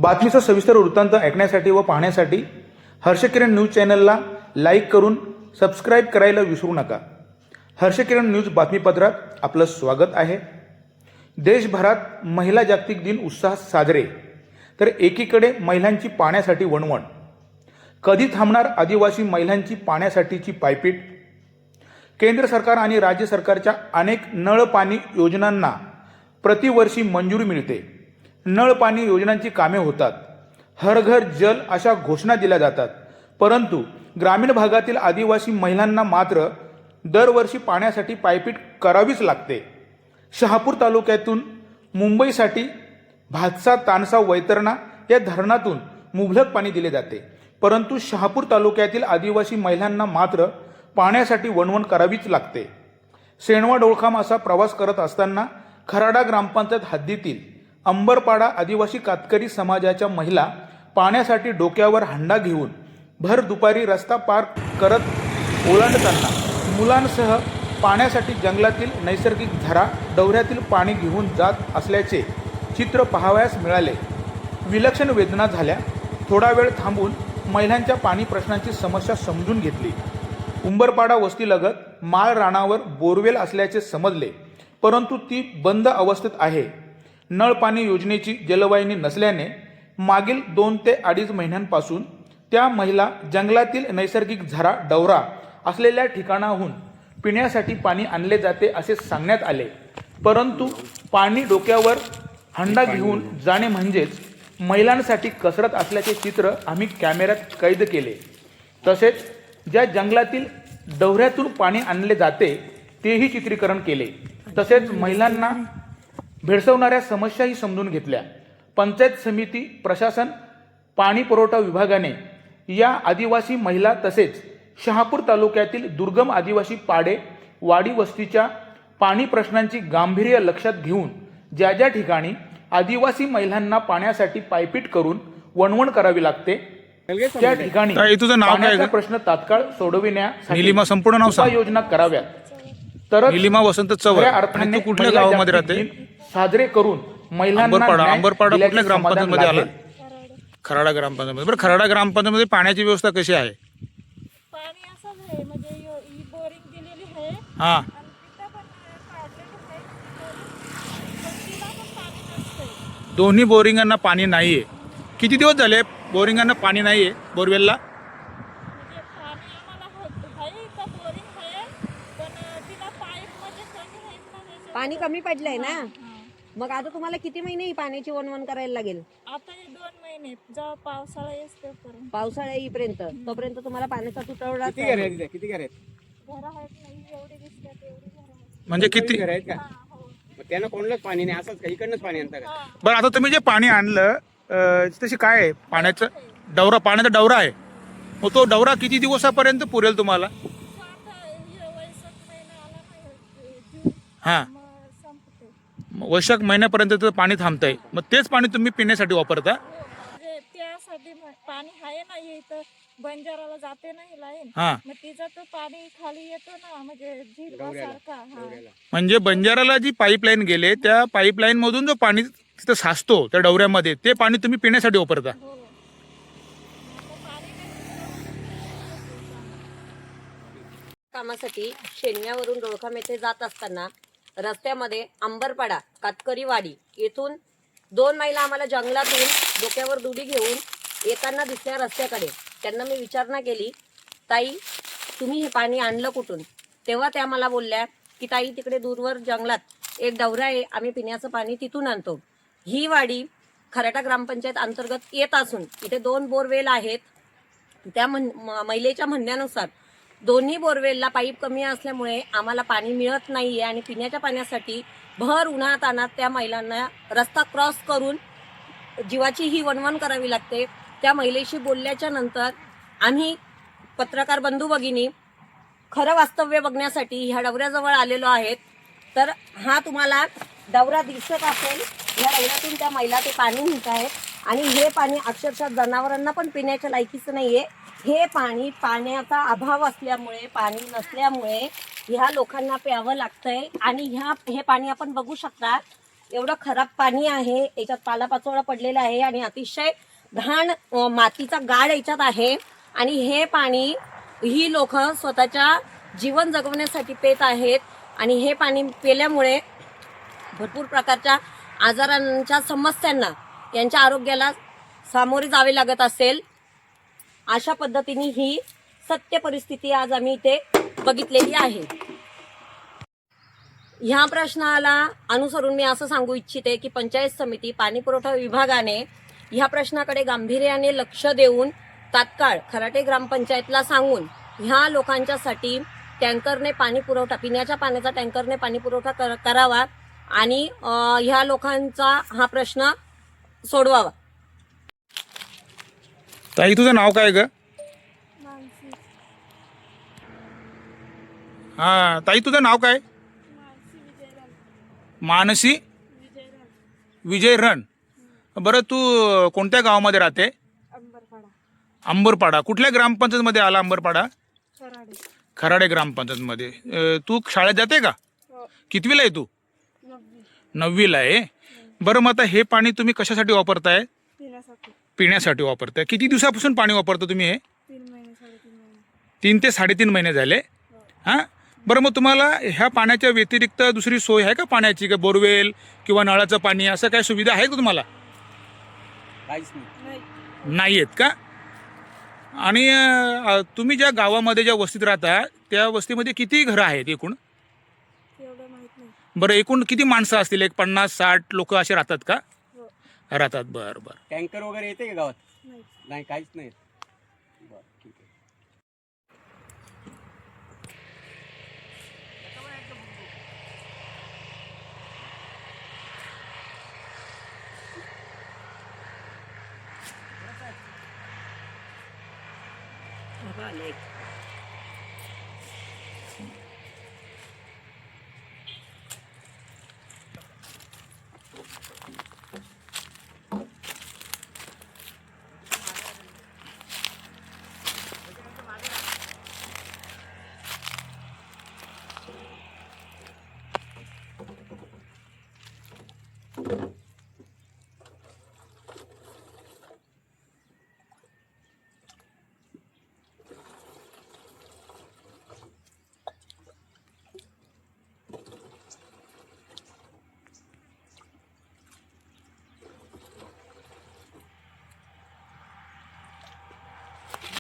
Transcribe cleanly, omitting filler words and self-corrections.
बातमीचा सविस्तर वृत्तांत ऐकण्यासाठी व पाहण्यासाठी हर्षकिरण न्यूज चॅनलला लाईक करून सबस्क्राईब करायला विसरू नका। हर्षकिरण न्यूज बातमीपत्रात आपलं स्वागत आहे। देशभरात महिला जागतिक दिन उत्साहात साजरे, तर एकीकडे महिलांची पाण्यासाठी वणवण। कधी थांबणार आदिवासी महिलांची पाण्यासाठीची पायपीट? केंद्र सरकार आणि राज्य सरकारच्या अनेक नळ पाणी योजनांना प्रतिवर्षी मंजुरी मिळते। नळ पाणी योजनांची कामे होतात, हर घर जल अशा घोषणा दिल्या जातात, परंतु ग्रामीण भागातील आदिवासी महिलांना मात्र दरवर्षी पाण्यासाठी पायपीट करावीच लागते। शहापूर तालुक्यातून मुंबईसाठी भातसा, तानसा, वैतरणा या धरणातून मुबलक पाणी दिले जाते, परंतु शहापूर तालुक्यातील आदिवासी महिलांना मात्र पाण्यासाठी वणवण करावीच लागते। सेणवा डोळखाम असा प्रवास करत असताना खराडा ग्रामपंचायत हद्दीतील अंबरपाडा आदिवासी कातकरी समाजाच्या महिला पाण्यासाठी डोक्यावर हंडा घेऊन भर दुपारी रस्ता पार करत ओलांडताना मुलांसह पाण्यासाठी जंगलातील नैसर्गिक झरा डवऱ्यातील पाणी घेऊन जात असल्याचे चित्र पाहावयास मिळाले। विलक्षण वेदना झाल्या। थोडा वेळ थांबून महिलांच्या पाणी प्रश्नांची समस्या समजून घेतली। उंबरपाडा वस्तीलगत माळ रानावर बोरवेल असल्याचे समजले, परंतु ती बंद अवस्थेत आहे। नळ पाणी योजनेची जलवाहिनी नसल्याने मागील 2 ते 2.5 महिन्यांपासून त्या महिला जंगलातील नैसर्गिक झरा डवरा असलेल्या ठिकाणाहून पिण्यासाठी पाणी आणले जाते असे सांगण्यात आले, परंतु पाणी डोक्यावर हंडा घेऊन जाणे म्हणजेच महिलांसाठी कसरत असल्याचे चित्र आम्ही कॅमेऱ्यात कैद केले। तसेच ज्या जंगलातील डवऱ्यातून पाणी आणले जाते तेही चित्रीकरण केले। तसेच महिलांना भेडसावणाऱ्या समस्याही समजून घेतल्या। पंचायत समिती, प्रशासन, पाणी पुरवठा विभागाने या आदिवासी महिला तसेच शहापूर तालुक्यातील दुर्गम आदिवासी पाडे वाडी वस्तीच्या पाणी प्रश्नांची गांभीर्य लक्षात घेऊन ज्या ज्या ठिकाणी आदिवासी महिलांना पाण्यासाठी पायपीट करून वणवण करावी लागते त्या ठिकाणी पाण्याचा प्रश्न तात्काळ सोडविण्यासाठी संपूर्ण उपाययोजना कराव्यात। तर निलिमा वसंत चव्हाण अर्थाने कुठल्या गावामध्ये राहते? साजरे करून महिलांना अंबरपाडा कुठल्या ग्रामपंचायतमध्ये आला? खराडा ग्रामपंचायतमध्ये। बरं, खराडा ग्रामपंचायतमध्ये पाण्याची व्यवस्था कशी आहे? पाणी असंच आहे, म्हणजे ही बोरिंग दिलेली आहे हां, आणि तिथं पण काढलेली आहे, पण तिला पण पाणी नसतंय। दोन्ही बोरिंगांना पाणी नाहीये। किती दिवस झाले बोरिंगांना पाणी नाहीये? बोरवेलला म्हणजे पाणी आम्हाला आहे इथं बोरिंग आहे, पण तिला पाईप मध्ये कमी आहेत ना, त्याच्यात पाणी कमी पडलंय ना, मग आता तुम्हाला किती महिने ही पाण्याची वणवण करायला लागेल? आता हे 2 महिने जेव्हा पावसाळा येतो पर्यंत पावसाळ्या येईपर्यंत, तोपर्यंत तुम्हाला पाण्याचा तुटवडा किती घर आहेत? किती घर आहेत? घरं आहेत नाही, एवढी दिसतात एवढी घरं आहेत। म्हणजे किती? घर आहेत का? हा, हो. मग त्यांना कोणलंच पाणी नाही, असंच का इकडनंच पाणी आणतं का? हा, बरं, आता तुम्ही जे पाणी आणलं तशी काय आहे? पाण्याचा डवरा आहे, मग तो डवरा किती दिवसापर्यंत पुरेल तुम्हाला? आता हे वैशाख महिना आला नाही, जून हां, मग संपते। वैशाख महिन्यापर्यंत ते पाणी थांबतंय, मग तेच पाणी तुम्ही पिण्यासाठी वापरता? म्हणजे त्यासाठी पाणी आहे ना, हे इथं बंजाराला जाते ना ही लाईन, हां, मग तिचं तो पाणी खाली येतो ना, म्हणजे झिरवासारखा। हा, म्हणजे बंजाराला जी पाईपलाईन गेले त्या पाईपलाईन मधून जो पाणी तिथं साचतो त्या डवऱ्यामध्ये, ते पाणी तुम्ही पिण्यासाठी वापरता? हो। आता पाणी कामासाठी शेणव्यावरून डोळखाम येथे जात असताना रस्त्यामध्ये अंबरपाडा कातकरी वाडी येथून 2 महिला आम्हाला जंगलातून डोक्यावर दुडी घेऊन येताना दिसल्या रस्त्याकडे। त्यांना मी विचारणा केली, ताई तुम्ही हे पाणी आणलं कुठून? तेव्हा त्या मला बोलल्या की ताई तिकडे दूरवर जंगलात एक डवरा आहे, आम्ही पिण्याचं पाणी तिथून आणतो। ही वाडी खराटा ग्रामपंचायत अंतर्गत येत असून इथे 2 बोरवेल आहेत। त्या महिलेच्या म्हणण्यानुसार दोन्ही बोरवेलला पाईप कमी असल्यामुळे आम्हाला पाणी मिळत नाहीये आणि पिण्याच्या पाण्यासाठी भर उन्हातानात त्या महिलांना रस्ता क्रॉस करून जीवाची ही वणवण करावी लागते। त्या महिलेशी बोलल्याच्या नंतर आम्ही पत्रकार बंधू भगिनी खरं वास्तव्य बघण्यासाठी ह्या डवऱ्याजवळ आलेलो आहेत। तर हा तुम्हाला डवरा दिसत असेल, या डवऱ्यातून त्या महिला ते पाणी नेत आहेत आणि हे पाणी अक्षरशः जनावरांना पण पिण्याच्या लायकीचं नाहीये। हे पाणी पाण्याचा अभाव असल्यामुळे, पाणी नसल्यामुळे ह्या लोकांना प्यावं लागतंय आणि हे पाणी आपण बघू शकता एवढं खराब पाणी आहे, याच्यात पालापाचोळा पडलेला आहे आणि अतिशय घाण मातीचा गाळ याच्यात आहे. आणि हे पाणी ही लोक स्वतःच्या जीवन जगवण्यासाठी पेत आहेत आणि हे पाणी पिल्यामुळे भरपूर प्रकारच्या आजारांच्या समस्यांना यांच्या आरोग्याला सामोरे जावे लागत असेल. अशा पद्धतीने ही सत्य परिस्थिती आज आम्ही इथे बघितलेली आहे. ह्या प्रश्नाला अनुसरून मी असं सांगू इच्छिते की पंचायत समिती पाणीपुरवठा विभागाने ह्या प्रश्नाकडे गांभीर्याने लक्ष देऊन तात्काळ खराटे ग्रामपंचायतला सांगून ह्या लोकांच्यासाठी टँकरने पाणी पुरवठा, पिण्याच्या पाण्याचा टँकरने पाणी पुरवठा करावा आणि ह्या लोकांचा हा प्रश्न सोडवावा. ताई तुझं नाव काय ग? हा ताई तुझं नाव काय? मानसी विजय रण. बरं तू कोणत्या गावामध्ये राहते? अंबरपाडा. कुठल्या ग्रामपंचायतमध्ये आला अंबरपाडा? खराडे ग्रामपंचायतमध्ये. तू शाळेत जाते का? कितवीला आहे तू? 9वीला आहे. बरं मग आता हे पाणी तुम्ही कशासाठी वापरताय? पिण्यासाठी वापरताय. किती दिवसापासून पाणी वापरता तुम्ही हे? 3 ते 3.5 महिने झाले. हां बरं मग तुम्हाला ह्या पाण्याच्या व्यतिरिक्त दुसरी सोय आहे का पाण्याची? का बोरवेल किंवा नळाचं पाणी असं काय सुविधा आहे का तुम्हाला? काहीच नाही. नाही आहेत का? आणि तुम्ही ज्या गावामध्ये ज्या वस्तीत राहता त्या वस्तीमध्ये किती घरं आहेत एकूण? बरं एकूण किती माणसं असतील? एक 50-60 लोक असे राहतात का? राहतात. बरं बरं. टँकर वगैरे येते का गावात? नाही काहीच नाही. बरं ठीक आहे. आले.